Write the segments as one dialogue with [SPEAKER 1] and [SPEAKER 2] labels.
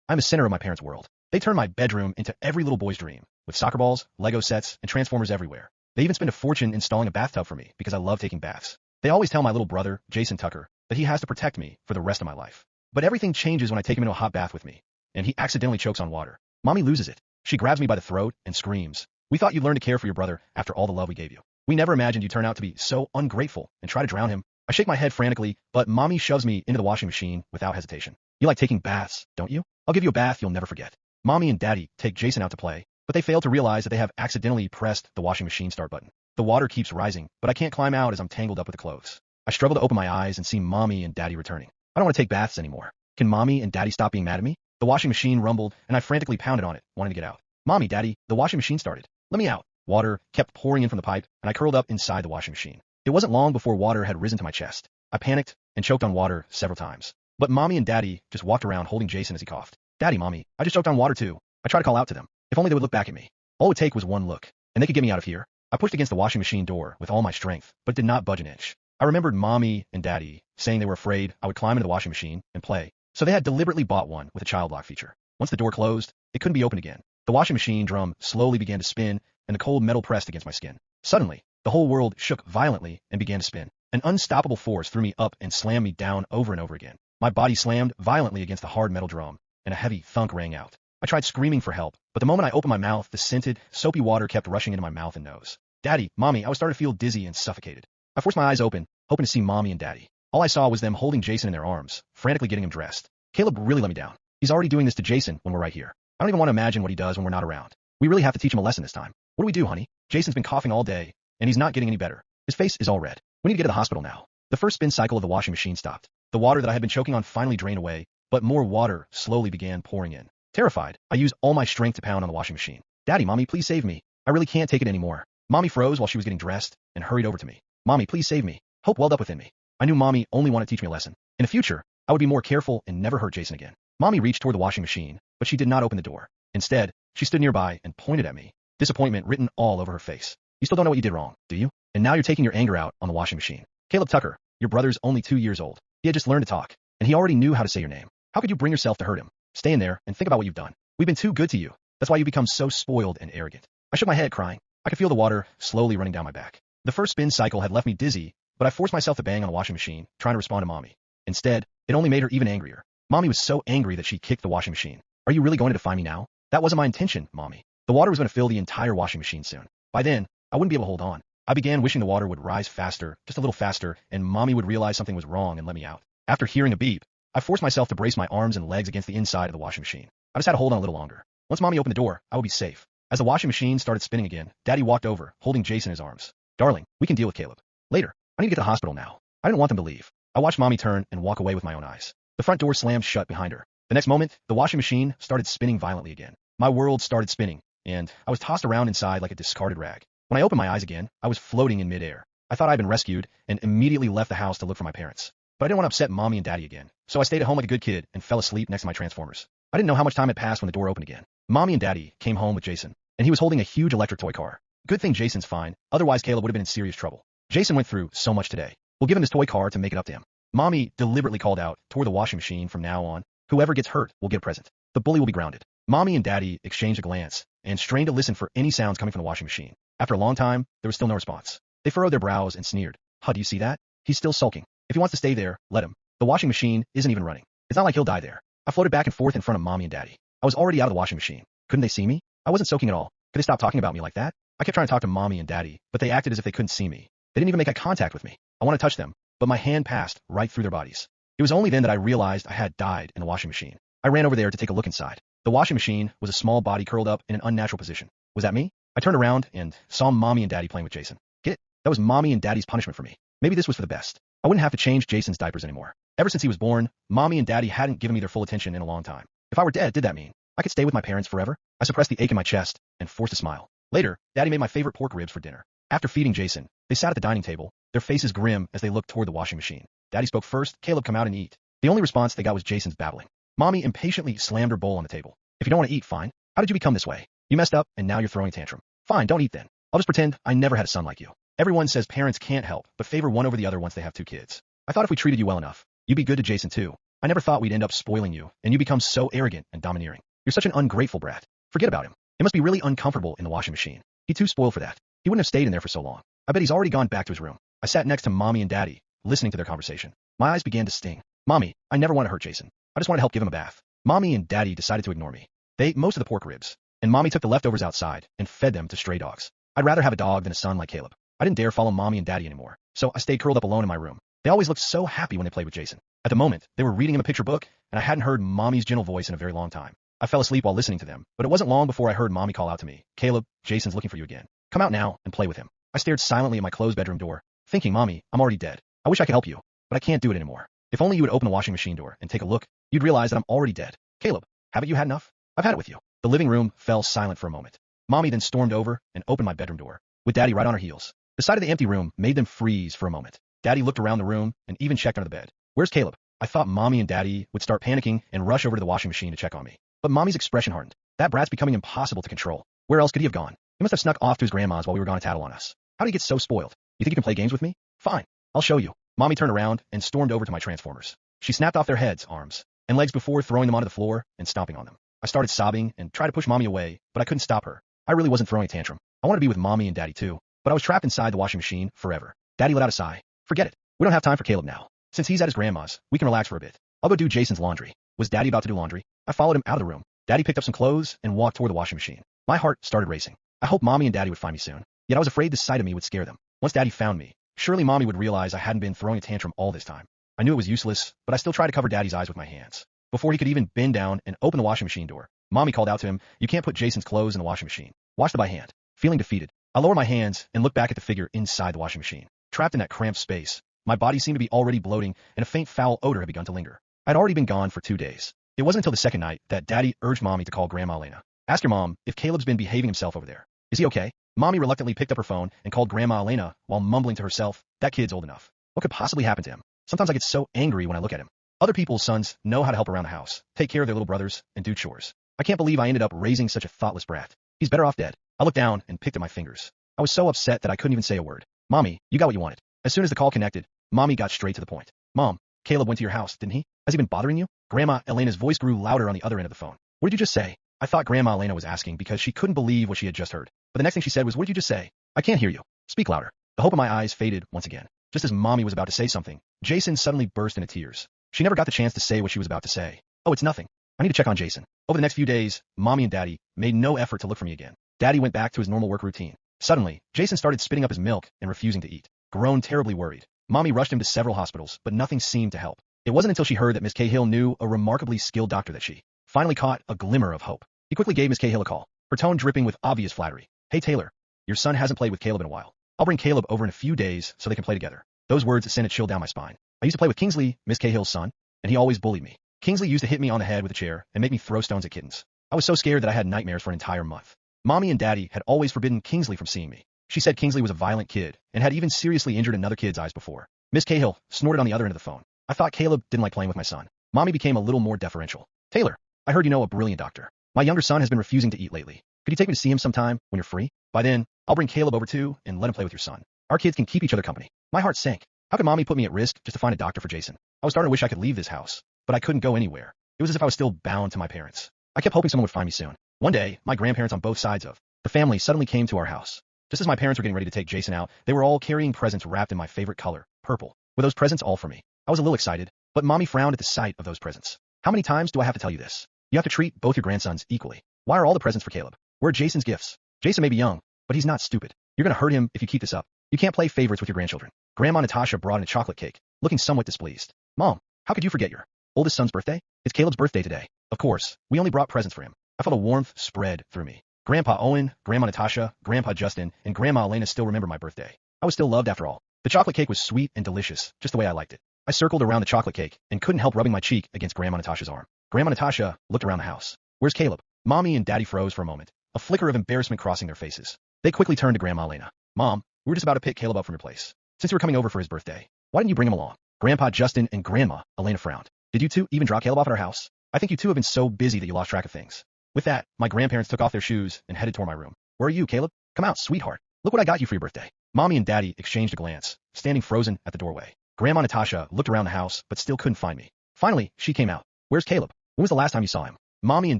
[SPEAKER 1] I'm a center of my parents' world. They turn my bedroom into every little boy's dream, with soccer balls, Lego sets, and Transformers everywhere. They even spend a fortune installing a bathtub for me because I love taking baths. They always tell my little brother, Jason Tucker, that he has to protect me for the rest of my life. But everything changes when I take him into a hot bath with me, and he accidentally chokes on water. Mommy loses it. She grabs me by the throat and screams, "We thought you'd learn to care for your brother after all the love we gave you. We never imagined you'd turn out to be so ungrateful and try to drown him." I shake my head frantically, but Mommy shoves me into the washing machine without hesitation. "You like taking baths, don't you? I'll give you a bath you'll never forget." Mommy and Daddy take Jason out to play, but they fail to realize that they have accidentally pressed the washing machine start button. The water keeps rising, but I can't climb out as I'm tangled up with the clothes. I struggle to open my eyes and see Mommy and Daddy returning. I don't want to take baths anymore. Can Mommy and Daddy stop being mad at me? The washing machine rumbled, and I frantically pounded on it, wanting to get out. "Mommy, Daddy, the washing machine started. Let me out." Water kept pouring in from the pipe, and I curled up inside the washing machine. It wasn't long before water had risen to my chest. I panicked and choked on water several times. But Mommy and Daddy just walked around holding Jason as he coughed. "Daddy, Mommy, I just choked on water too." I tried to call out to them. If only they would look back at me. All it would take was one look, and they could get me out of here. I pushed against the washing machine door with all my strength, but did not budge an inch. I remembered Mommy and Daddy saying they were afraid I would climb into the washing machine and play, so they had deliberately bought one with a child lock feature. Once the door closed, it couldn't be opened again. The washing machine drum slowly began to spin, and the cold metal pressed against my skin. Suddenly, the whole world shook violently and began to spin. An unstoppable force threw me up and slammed me down over and over again. My body slammed violently against the hard metal drum, and a heavy thunk rang out. I tried screaming for help, but the moment I opened my mouth, the scented, soapy water kept rushing into my mouth and nose. "Daddy, Mommy," I was starting to feel dizzy and suffocated. I forced my eyes open, hoping to see Mommy and Daddy. All I saw was them holding Jason in their arms, frantically getting him dressed. Caleb really let me down. He's already doing this to Jason when we're right here. I don't even want to imagine what he does when we're not around. We really have to teach him a lesson this time. "What do we do, honey? Jason's been coughing all day, and he's not getting any better. His face is all red. We need to get to the hospital now." The first spin cycle of the washing machine stopped. The water that I had been choking on finally drained away, but more water slowly began pouring in. Terrified, I used all my strength to pound on the washing machine. "Daddy, Mommy, please save me. I really can't take it anymore." Mommy froze while she was getting dressed and hurried over to me. "Mommy, please save me." Hope welled up within me. I knew Mommy only wanted to teach me a lesson. In the future, I would be more careful and never hurt Jason again. Mommy reached toward the washing machine, but she did not open the door. Instead, she stood nearby and pointed at me, disappointment written all over her face. "You still don't know what you did wrong, do you? And now you're taking your anger out on the washing machine. Caleb Tucker, your brother's only 2 years old. He had just learned to talk, and he already knew how to say your name. How could you bring yourself to hurt him? Stay in there and think about what you've done. We've been too good to you. That's why you become so spoiled and arrogant." I shook my head, crying. I could feel the water slowly running down my back. The first spin cycle had left me dizzy, but I forced myself to bang on the washing machine, trying to respond to Mommy. Instead, it only made her even angrier. Mommy was so angry that she kicked the washing machine. "Are you really going to defy me now? That wasn't my intention, Mommy." The water was going to fill the entire washing machine soon. By then, I wouldn't be able to hold on. I began wishing the water would rise faster, just a little faster, and Mommy would realize something was wrong and let me out. After hearing a beep, I forced myself to brace my arms and legs against the inside of the washing machine. I just had to hold on a little longer. Once Mommy opened the door, I would be safe. As the washing machine started spinning again, Daddy walked over, holding Jason in his arms. "Darling, we can deal with Caleb later. I need to get to the hospital now." I didn't want them to leave. I watched Mommy turn and walk away with my own eyes. The front door slammed shut behind her. The next moment, the washing machine started spinning violently again. My world started spinning, and I was tossed around inside like a discarded rag. When I opened my eyes again, I was floating in midair. I thought I had been rescued and immediately left the house to look for my parents. But I didn't want to upset Mommy and Daddy again, so I stayed at home like a good kid and fell asleep next to my Transformers. I didn't know how much time had passed when the door opened again. Mommy and Daddy came home with Jason, and he was holding a huge electric toy car. Good thing Jason's fine, otherwise Caleb would have been in serious trouble. Jason went through so much today. We'll give him this toy car to make it up to him. Mommy deliberately called out toward the washing machine from now on, "Whoever gets hurt will get a present. The bully will be grounded." Mommy and Daddy exchanged a glance and strained to listen for any sounds coming from the washing machine. After a long time, there was still no response. They furrowed their brows and sneered. "Huh, do you see that? He's still sulking. If he wants to stay there, let him. The washing machine isn't even running. It's not like he'll die there." I floated back and forth in front of Mommy and Daddy. I was already out of the washing machine. Couldn't they see me? I wasn't soaking at all. Could they stop talking about me like that? I kept trying to talk to Mommy and Daddy, but they acted as if they couldn't see me. They didn't even make eye contact with me. I wanted to touch them, but my hand passed right through their bodies. It was only then that I realized I had died in the washing machine. I ran over there to take a look inside. The washing machine was a small body curled up in an unnatural position. Was that me? I turned around and saw Mommy and Daddy playing with Jason. Get it? That was Mommy and Daddy's punishment for me. Maybe this was for the best. I wouldn't have to change Jason's diapers anymore. Ever since he was born, Mommy and Daddy hadn't given me their full attention in a long time. If I were dead, did that mean I could stay with my parents forever? I suppressed the ache in my chest and forced a smile. Later, Daddy made my favorite pork ribs for dinner. After feeding Jason, they sat at the dining table, their faces grim as they looked toward the washing machine. Daddy spoke first. "Caleb, come out and eat." The only response they got was Jason's babbling. Mommy impatiently slammed her bowl on the table. "If you don't want to eat, fine. How did you become this way? You messed up, and now you're throwing a tantrum. Fine, don't eat then. I'll just pretend I never had a son like you. Everyone says parents can't help but favor one over the other once they have 2 kids. I thought if we treated you well enough, you'd be good to Jason too. I never thought we'd end up spoiling you, and you become so arrogant and domineering. You're such an ungrateful brat. Forget about him. It must be really uncomfortable in the washing machine. He's too spoiled for that. He wouldn't have stayed in there for so long. I bet he's already gone back to his room. I sat next to Mommy and Daddy, listening to their conversation. My eyes began to sting. Mommy, I never want to hurt Jason. I just want to help give him a bath. Mommy and Daddy decided to ignore me. They ate most of the pork ribs, and Mommy took the leftovers outside and fed them to stray dogs. I'd rather have a dog than a son like Caleb. I didn't dare follow Mommy and Daddy anymore, so I stayed curled up alone in my room. They always looked so happy when they played with Jason. At the moment, they were reading him a picture book, and I hadn't heard Mommy's gentle voice in a very long time. I fell asleep while listening to them, but it wasn't long before I heard Mommy call out to me, "Caleb, Jason's looking for you again. Come out now and play with him." I stared silently at my closed bedroom door, thinking, Mommy, I'm already dead. I wish I could help you, but I can't do it anymore. If only you would open the washing machine door and take a look, you'd realize that I'm already dead. Caleb, haven't you had enough? I've had it with you. The living room fell silent for a moment. Mommy then stormed over and opened my bedroom door, with Daddy right on her heels. The sight of the empty room made them freeze for a moment. Daddy looked around the room and even checked under the bed. Where's Caleb? I thought Mommy and Daddy would start panicking and rush over to the washing machine to check on me. But Mommy's expression hardened. That brat's becoming impossible to control. Where else could he have gone? He must have snuck off to his grandma's while we were gone to tattle on us. How did he get so spoiled? You think you can play games with me? Fine. I'll show you. Mommy turned around and stormed over to my transformers. She snapped off their heads, arms, and legs before throwing them onto the floor and stomping on them. I started sobbing and tried to push Mommy away, but I couldn't stop her. I really wasn't throwing a tantrum. I wanted to be with Mommy and Daddy too, but I was trapped inside the washing machine forever. Daddy let out a sigh. Forget it. We don't have time for Caleb now. Since he's at his grandma's, we can relax for a bit. I'll go do Jason's laundry. Was Daddy about to do laundry? I followed him out of the room. Daddy picked up some clothes and walked toward the washing machine. My heart started racing. I hoped Mommy and Daddy would find me soon, yet I was afraid the sight of me would scare them. Once Daddy found me, surely Mommy would realize I hadn't been throwing a tantrum all this time. I knew it was useless, but I still tried to cover Daddy's eyes with my hands. Before he could even bend down and open the washing machine door, Mommy called out to him, "You can't put Jason's clothes in the washing machine. Wash them by hand." Feeling defeated, I lowered my hands and looked back at the figure inside the washing machine. Trapped in that cramped space, my body seemed to be already bloating and a faint foul odor had begun to linger. I'd already been gone for 2 days. It wasn't until the second night that Daddy urged Mommy to call Grandma Elena. "Ask your mom if Caleb's been behaving himself over there. Is he okay?" Mommy reluctantly picked up her phone and called Grandma Elena while mumbling to herself, "That kid's old enough. What could possibly happen to him?" Sometimes I get so angry when I look at him. Other people's sons know how to help around the house, take care of their little brothers, and do chores. I can't believe I ended up raising such a thoughtless brat. He's better off dead. I looked down and picked at my fingers. I was so upset that I couldn't even say a word. "Mommy, you got what you wanted." As soon as the call connected, Mommy got straight to the point. "Mom, Caleb went to your house, didn't he? Has he been bothering you?" Grandma Elena's voice grew louder on the other end of the phone. "What did you just say?" I thought Grandma Elena was asking because she couldn't believe what she had just heard. But the next thing she said was, "What did you just say? I can't hear you. Speak louder." The hope in my eyes faded once again. Just as Mommy was about to say something, Jason suddenly burst into tears. She never got the chance to say what she was about to say. "Oh, it's nothing. I need to check on Jason." Over the next few days, Mommy and Daddy made no effort to look for me again. Daddy went back to his normal work routine. Suddenly, Jason started spitting up his milk and refusing to eat. Grown terribly worried, Mommy rushed him to several hospitals, but nothing seemed to help. It wasn't until she heard that Miss Cahill knew a remarkably skilled doctor that she finally caught a glimmer of hope. He quickly gave Miss Cahill a call, her tone dripping with obvious flattery. "Hey Taylor, your son hasn't played with Caleb in a while. I'll bring Caleb over in a few days so they can play together." Those words sent a chill down my spine. I used to play with Kingsley, Miss Cahill's son, and he always bullied me. Kingsley used to hit me on the head with a chair and make me throw stones at kittens. I was so scared that I had nightmares for an entire month. Mommy and Daddy had always forbidden Kingsley from seeing me. She said Kingsley was a violent kid and had even seriously injured another kid's eyes before. Miss Cahill snorted on the other end of the phone. I thought Caleb didn't like playing with my son. Mommy became a little more deferential. "Taylor, I heard you know a brilliant doctor. My younger son has been refusing to eat lately. Could you take me to see him sometime when you're free? By then, I'll bring Caleb over too and let him play with your son. Our kids can keep each other company." My heart sank. How could Mommy put me at risk just to find a doctor for Jason? I was starting to wish I could leave this house, but I couldn't go anywhere. It was as if I was still bound to my parents. I kept hoping someone would find me soon. One day, my grandparents on both sides of the family suddenly came to our house. Just as my parents were getting ready to take Jason out, they were all carrying presents wrapped in my favorite color, purple. Were those presents all for me? I was a little excited, but Mommy frowned at the sight of those presents. "How many times do I have to tell you this? You have to treat both your grandsons equally. Why are all the presents for Caleb? Where are Jason's gifts? Jason may be young, but he's not stupid. You're going to hurt him if you keep this up. You can't play favorites with your grandchildren." Grandma Natasha brought in a chocolate cake, looking somewhat displeased. "Mom, how could you forget your oldest son's birthday? It's Caleb's birthday today." Of course, we only brought presents for him. I felt a warmth spread through me. Grandpa Owen, Grandma Natasha, Grandpa Justin, and Grandma Elena still remember my birthday. I was still loved after all. The chocolate cake was sweet and delicious, just the way I liked it. I circled around the chocolate cake and couldn't help rubbing my cheek against Grandma Natasha's arm. Grandma Natasha looked around the house. "Where's Caleb?" Mommy and Daddy froze for a moment, a flicker of embarrassment crossing their faces. They quickly turned to Grandma Elena. "Mom, we were just about to pick Caleb up from your place. Since you were coming over for his birthday, why didn't you bring him along?" Grandpa Justin and Grandma Elena frowned. "Did you two even drop Caleb off at our house? I think you two have been so busy that you lost track of things." With that, my grandparents took off their shoes and headed toward my room. "Where are you, Caleb? Come out, sweetheart. Look what I got you for your birthday." Mommy and Daddy exchanged a glance, standing frozen at the doorway. Grandma Natasha looked around the house, but still couldn't find me. Finally, she came out. Where's Caleb? When was the last time you saw him? Mommy and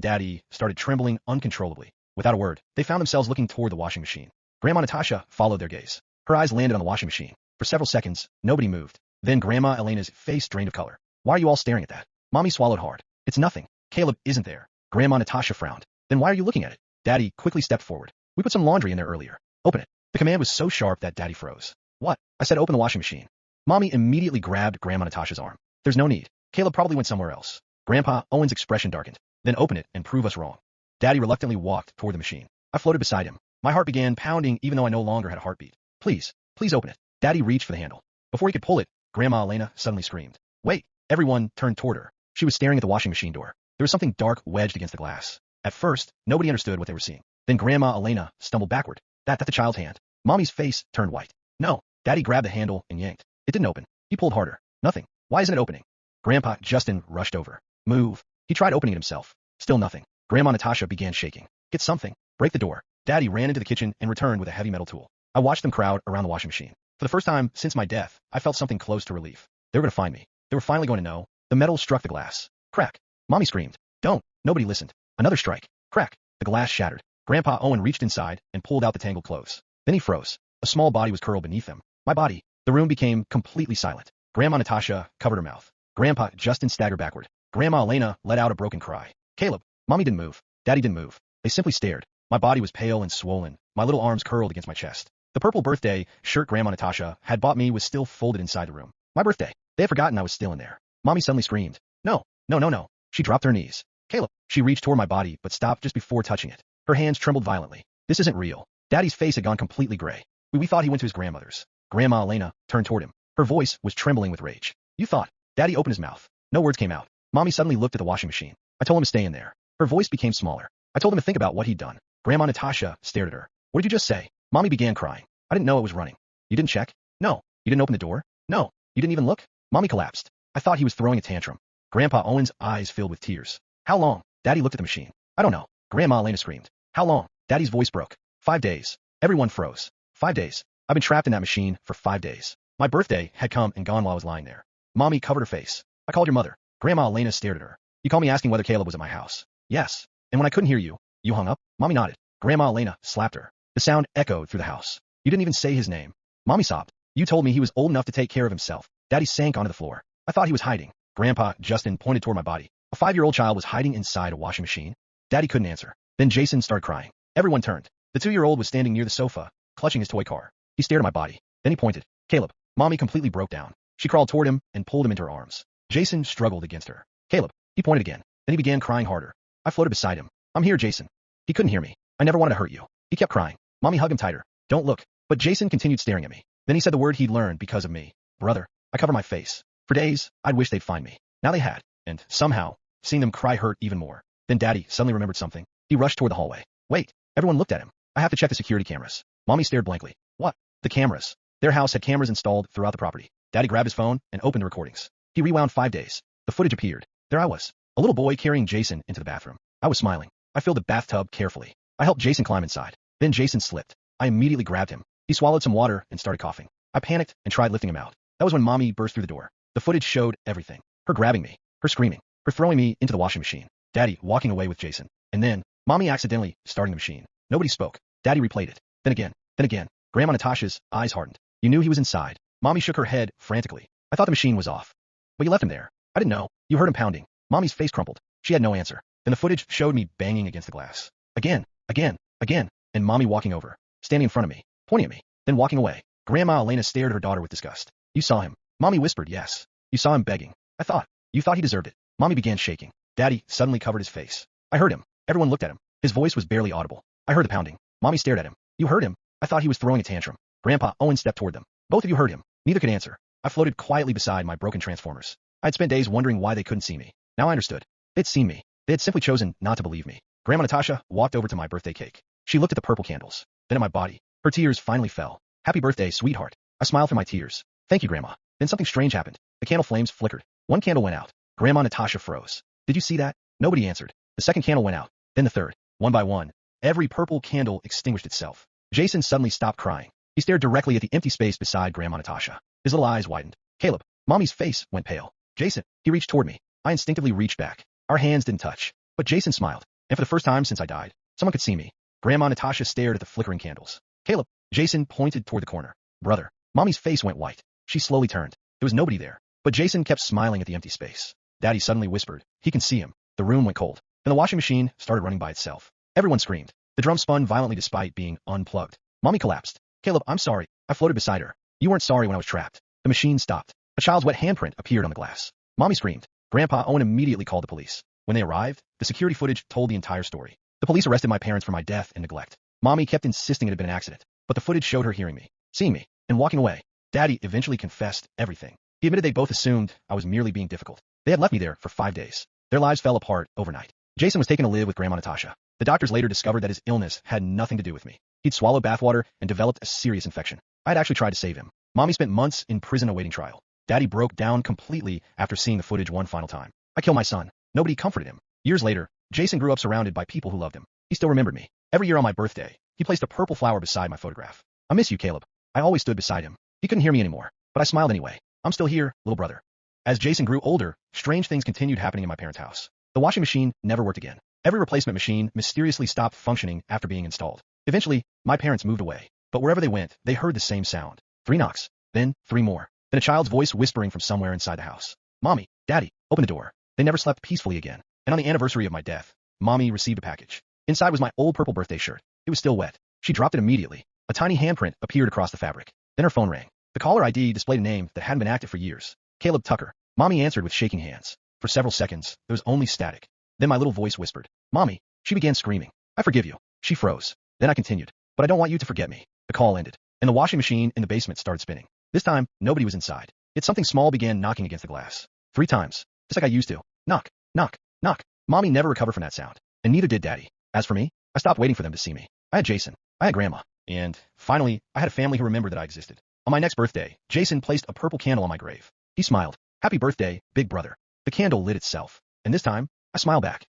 [SPEAKER 1] Daddy started trembling uncontrollably. Without a word, they found themselves looking toward the washing machine. Grandma Natasha followed their gaze. Her eyes landed on the washing machine. For several seconds, nobody moved. Then Grandma Elena's face drained of color. Why are you all staring at that? Mommy swallowed hard. It's nothing. Caleb isn't there. Grandma Natasha frowned. Then why are you looking at it? Daddy quickly stepped forward. We put some laundry in there earlier. Open it. The command was so sharp that Daddy froze. What? I said open the washing machine. Mommy immediately grabbed Grandma Natasha's arm. There's no need. Caleb probably went somewhere else. Grandpa Owen's expression darkened. Then open it and prove us wrong. Daddy reluctantly walked toward the machine. I floated beside him. My heart began pounding even though I no longer had a heartbeat. Please, please open it. Daddy reached for the handle. Before he could pull it, Grandma Elena suddenly screamed. Wait! Everyone turned toward her. She was staring at the washing machine door. There was something dark wedged against the glass. At first, nobody understood what they were seeing. Then Grandma Elena stumbled backward. That's the child's hand. Mommy's face turned white. No. Daddy grabbed the handle and yanked. It didn't open. He pulled harder. Nothing. Why isn't it opening? Grandpa Justin rushed over. Move. He tried opening it himself. Still nothing. Grandma Natasha began shaking. Get something. Break the door. Daddy ran into the kitchen and returned with a heavy metal tool. I watched them crowd around the washing machine. For the first time since my death, I felt something close to relief. They were going to find me. They were finally going to know. The metal struck the glass. Crack. Mommy screamed. Don't. Nobody listened. Another strike. Crack. The glass shattered. Grandpa Owen reached inside and pulled out the tangled clothes. Then he froze. A small body was curled beneath them. My body. The room became completely silent. Grandma Natasha covered her mouth. Grandpa Justin staggered backward. Grandma Elena let out a broken cry. Caleb. Mommy didn't move. Daddy didn't move. They simply stared. My body was pale and swollen. My little arms curled against my chest. The purple birthday shirt Grandma Natasha had bought me was still folded inside the room. My birthday. They had forgotten I was still in there. Mommy suddenly screamed. No, no, no, no. She dropped her knees. Caleb. She reached toward my body but stopped just before touching it. Her hands trembled violently. This isn't real. Daddy's face had gone completely gray. We thought he went to his grandmother's. Grandma Elena turned toward him. Her voice was trembling with rage. You thought. Daddy opened his mouth. No words came out. Mommy suddenly looked at the washing machine. I told him to stay in there. Her voice became smaller. I told him to think about what he'd done. Grandma Natasha stared at her. What did you just say? Mommy began crying. I didn't know it was running. You didn't check? No. You didn't open the door? No. You didn't even look? Mommy collapsed. I thought he was throwing a tantrum. Grandpa Owen's eyes filled with tears. How long? Daddy looked at the machine. I don't know. Grandma Elena screamed. How long? Daddy's voice broke. 5 days. Everyone froze. 5 days. I've been trapped in that machine for 5 days. My birthday had come and gone while I was lying there. Mommy covered her face. I called your mother. Grandma Elena stared at her. You called me asking whether Caleb was at my house. Yes. And when I couldn't hear you, you hung up? Mommy nodded. Grandma Elena slapped her. The sound echoed through the house. You didn't even say his name. Mommy sobbed. You told me he was old enough to take care of himself. Daddy sank onto the floor. I thought he was hiding. Grandpa Justin pointed toward my body. A 5-year-old child was hiding inside a washing machine. Daddy couldn't answer. Then Jason started crying. Everyone turned. The 2-year-old was standing near the sofa, clutching his toy car. He stared at my body. Then he pointed. Caleb. Mommy completely broke down. She crawled toward him and pulled him into her arms. Jason struggled against her. Caleb. He pointed again. Then he began crying harder. I floated beside him. I'm here, Jason. He couldn't hear me. I never wanted to hurt you. He kept crying. Mommy hugged him tighter. Don't look. But Jason continued staring at me. Then he said the word he'd learned because of me. Brother. I covered my face. For days, I'd wished they'd find me. Now they had. And, somehow, seeing them cry hurt even more. Then Daddy suddenly remembered something. He rushed toward the hallway. Wait. Everyone looked at him. I have to check the security cameras. Mommy stared blankly. What? The cameras. Their house had cameras installed throughout the property. Daddy grabbed his phone and opened the recordings. He rewound 5 days. The footage appeared. There I was. A little boy carrying Jason into the bathroom. I was smiling. I filled the bathtub carefully. I helped Jason climb inside. Then Jason slipped. I immediately grabbed him. He swallowed some water and started coughing. I panicked and tried lifting him out. That was when Mommy burst through the door. The footage showed everything. Her grabbing me. Her screaming. Her throwing me into the washing machine. Daddy walking away with Jason. And then, Mommy accidentally starting the machine. Nobody spoke. Daddy replayed it. Then again. Then again. Grandma Natasha's eyes hardened. You knew he was inside. Mommy shook her head frantically. I thought the machine was off. But you left him there. I didn't know. You heard him pounding. Mommy's face crumpled. She had no answer. Then the footage showed me banging against the glass. Again. Again. Again. And Mommy walking over. Standing in front of me. Pointing at me. Then walking away. Grandma Elena stared at her daughter with disgust. You saw him. Mommy whispered yes. You saw him begging. I thought. You thought he deserved it. Mommy began shaking. Daddy suddenly covered his face. I heard him. Everyone looked at him. His voice was barely audible. I heard the pounding. Mommy stared at him. You heard him. I thought he was throwing a tantrum. Grandpa Owen stepped toward them. Both of you heard him. Neither could answer. I floated quietly beside my broken transformers. I had spent days wondering why they couldn't see me. Now I understood. They'd seen me. They had simply chosen not to believe me. Grandma Natasha walked over to my birthday cake. She looked at the purple candles. Then at my body. Her tears finally fell. Happy birthday, sweetheart. I smiled through my tears. Thank you, Grandma. Then something strange happened. The candle flames flickered. One candle went out. Grandma Natasha froze. Did you see that? Nobody answered. The second candle went out. Then the third. One by one. Every purple candle extinguished itself. Jason suddenly stopped crying. He stared directly at the empty space beside Grandma Natasha. His little eyes widened. Caleb. Mommy's face went pale. Jason. He reached toward me. I instinctively reached back. Our hands didn't touch, but Jason smiled, and for the first time since I died, someone could see me. Grandma Natasha stared at the flickering candles. Caleb, Jason pointed toward the corner. Brother. Mommy's face went white. She slowly turned. There was nobody there, but Jason kept smiling at the empty space. Daddy suddenly whispered. He can see him. The room went cold, and the washing machine started running by itself. Everyone screamed. The drum spun violently despite being unplugged. Mommy collapsed. Caleb, I'm sorry. I floated beside her. You weren't sorry when I was trapped. The machine stopped. A child's wet handprint appeared on the glass. Mommy screamed. Grandpa Owen immediately called the police. When they arrived, the security footage told the entire story. The police arrested my parents for my death and neglect. Mommy kept insisting it had been an accident, but the footage showed her hearing me, seeing me, and walking away. Daddy eventually confessed everything. He admitted they both assumed I was merely being difficult. They had left me there for 5 days. Their lives fell apart overnight. Jason was taken to live with Grandma Natasha. The doctors later discovered that his illness had nothing to do with me. He'd swallowed bathwater and developed a serious infection. I had actually tried to save him. Mommy spent months in prison awaiting trial. Daddy broke down completely after seeing the footage one final time. I killed my son. Nobody comforted him. Years later, Jason grew up surrounded by people who loved him. He still remembered me. Every year on my birthday, he placed a purple flower beside my photograph. I miss you, Caleb. I always stood beside him. He couldn't hear me anymore, but I smiled anyway. I'm still here, little brother. As Jason grew older, strange things continued happening in my parents' house. The washing machine never worked again. Every replacement machine mysteriously stopped functioning after being installed. Eventually, my parents moved away, but wherever they went, they heard the same sound. 3 knocks, then 3 more, then a child's voice whispering from somewhere inside the house. Mommy, Daddy, open the door. They never slept peacefully again. And on the anniversary of my death, Mommy received a package. Inside was my old purple birthday shirt. It was still wet. She dropped it immediately. A tiny handprint appeared across the fabric. Then her phone rang. The caller ID displayed a name that hadn't been active for years. Caleb Tucker. Mommy answered with shaking hands. For several seconds, there was only static. Then my little voice whispered, Mommy. She began screaming. I forgive you. She froze. Then I continued. But I don't want you to forget me. The call ended, and the washing machine in the basement started spinning. This time, nobody was inside. Yet something small began knocking against the glass. 3 times. Just like I used to. Knock, knock, knock. Mommy never recovered from that sound. And neither did Daddy. As for me, I stopped waiting for them to see me. I had Jason. I had Grandma. And, finally, I had a family who remembered that I existed. On my next birthday, Jason placed a purple candle on my grave. He smiled. Happy birthday, big brother. The candle lit itself. And this time, I smiled back.